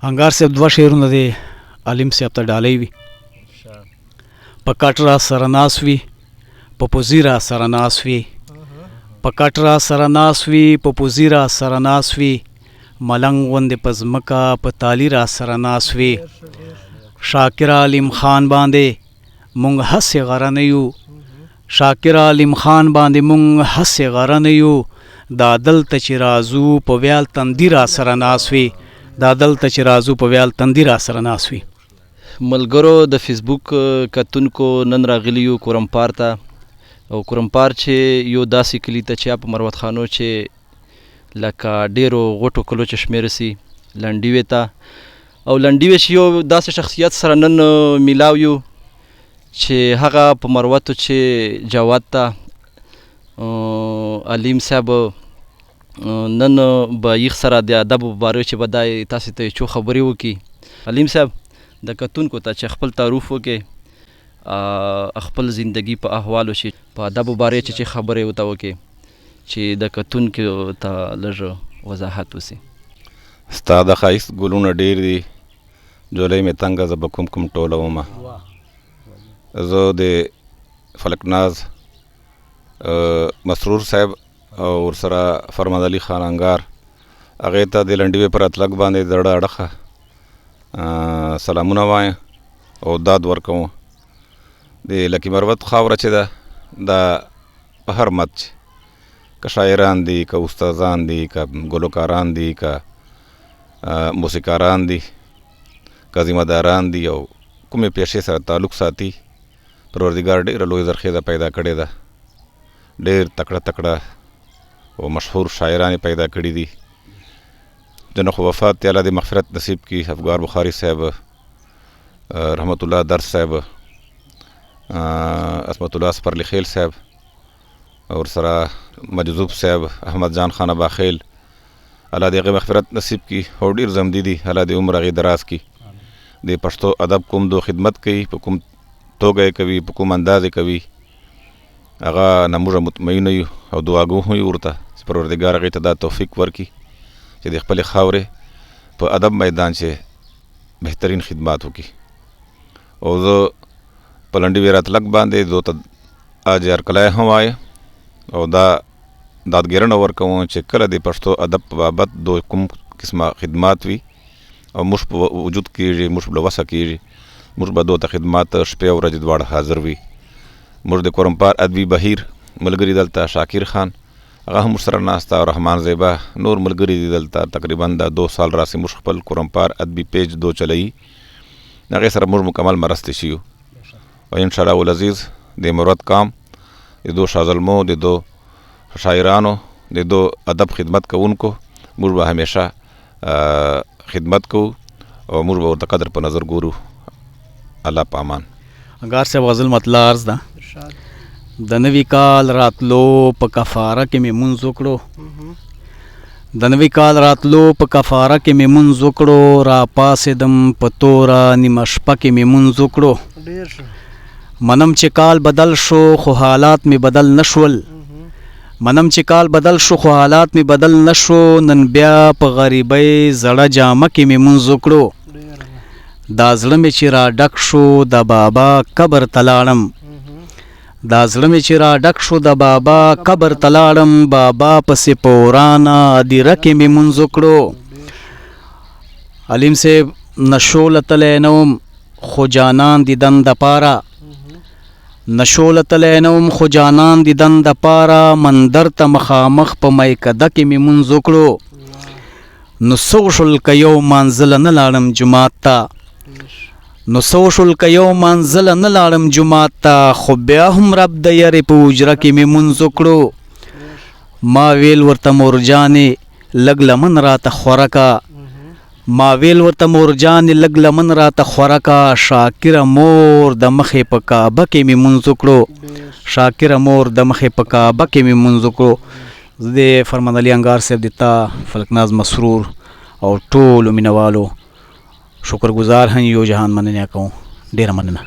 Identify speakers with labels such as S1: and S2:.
S1: انګار صاحب دوه شعرونه دی علیم صاحب ته ډالۍ وي. په کټ را سره ناست وي په پوزي را سره ناست وي، په کټ را سره ناست وي په پوزي را سره ناست وي، ملنګ غوندې په ځمکه په تالي را سره ناست وي. شاکر علیم خان باندې مونږ هسې غره نه یو، شاکر علیم خان باندې مونږ هسې غره نه یو، دا دلته چې رازو په ویال تندي را سره ناست وي، دا دلته چې رازو په ویال تندي را سره ناست وي.
S2: ملګرو د فیسبوک کتونکو نن راغلی یو کورمپار ته، او کورمپار چې یو داسې کلي ته چې په مروت خانو چې لکه ډیرو غټو کلو چې شمېر سي لنډیوې ته، او لنډیوې چې یو داسې شخصیت سره نن میلاو یو چې هغه په مروتو چې جواد ته علیم صاحب نن به یخ سره د ادب په باره چې به دا تاسې ته څو خبرې وکړي. علیم صاحب د کتونکو ته چې خپل تعارف وکړي، خپل زندگی په احوالو چې په ادب باره چې خبرې ورته وکړي چې د کتونکو ته لږ وضاحت وسي.
S3: ستا د ښایست ګلونه ډېر دي، جولۍ مې تنګه زه به کوم کوم ټولومه. زه د فلکناز مسرور صاحب او ورسره فرمد علي خان انګار هغې ته د لنډیوې پر اطلق باندې زړه اړخه سلامونه وایم او داد ورکوم. د لکي مروت خاوره چې ده دا په هر مت چې که شاعران دي، که استادان دي، که ګلوکاران دي، که موسیقاران دي، که ذمهداران دي او کومې پیشې سره تعلق ساتي، پروردګار ډېره لویه زرخیزه پیدا کړې ده. ډېر تکړه تکړه او مشهور شاعران پیدا کړي دي. جنو خو وفات دی، الله دې مغفرت نصیب کړي. افګار بخاري صاحب، رحمت الله درس صاحب، عصمت الله سپرلی خیل صاحب، ورسره مجذوب صاحب، احمد جان خان اباخیل، الله دې هغې مغفرت نصیب کړي. او ډېر زمدي دي، الله دې عمر هغې دراز کړي. د پښتو ادب کوم دو خدمت کوي، په کوم توګه یې کوي، په کوم انداز یې کوي، هغه نه موږ مطمئنه یو او دعاګو یو ورته چې پروردګار هغې ته دا توفیق ورکړي چې د خپلې خاورې په ادب میدان چې بهترین خدمات وکړي. او زه په لنډیوې راتلک باندې دو ته اج هرکلی هم وایه او دا دادګیرنه ورکوم چې کله د پښتو ادب په بابت دو کوم قسمه خدمات وي او موږ په وجود کېږي، موږ په لوسه کېږي، موږ به دو ته خدمات شپې او ورځې دواړه حاضر وي. موږ د کورمپار ادبي بهیر ملګري دلته شاکر خان هغه هم ورسره ناسته، او رحمان زیبا نور ملګري دي دلته. تقریبا دا 2 سال راسې موږ خپل کورمپار ادبي پیج دو چلوي، هغې سره موږ مکمل مرستې شي یو. او انشاءالله العزیز د مرود کام د دو شازلمو، د دو شاعرانو، د دو ادب خدمت کوونکو موږ به همیشه خدمت کوو او موږ به ورته قدر په نظر ګورو. الله په امان.
S1: انګار صاحب غزل مطلع عرض ده. د نوي کال راتلو په کفاره کې مې مونځ وکړو، د نوي کال راتلو په کفاره کې مې مونځ وکړو، را پاسېدم په توره نیمه شپه کې مې مونځ وکړو. منم چې کال بدل شو خو حالات مې بدل نه شول، منم چې کال بدل شو خو حالات مې بدل نه شو، نن بیا په غریبۍ زړه جامه کې مې مونځ وکړو. دا زړه مې چې را ډک شو د بابا قبر ته لاړم، دا زړه مې چې را ډک شو د بابا قبر ته لاړم، بابا پسې په ورانه هدیره کې مې مونځ وکړو. علیم صاحب نشو لتلی نه وم خو جانان دیدن دپاره، نشو لتلی نه وم خو جانان دیدن دپاره، مندر ته مخامخ په میکده کې مې مونځ وکړو. نو څه وشول که یو مانځله نه لاړم جومات ته، نو څه وشول که یو مانځله نه لاړم جومات ته، خو بیا هم رب د یارې په حجره کې مې مونځ وکړو. ما ویل ورته مورجانې لږ لمن راته خوره کا، ما ویل ورته مورجانې لږ لمن راته خوره کا، شاکره مور د مخې په کعبه کې مې مونځ وکړو، شاکره مور د مخې په کعبه کې مې مونځ وکړو. زه د فرمان علي انګار صاحب د تا فلکناز مسرور او ټولو مینوالو شکر گزار ہیں، یو جهان مننه کوم. ډیره مننه.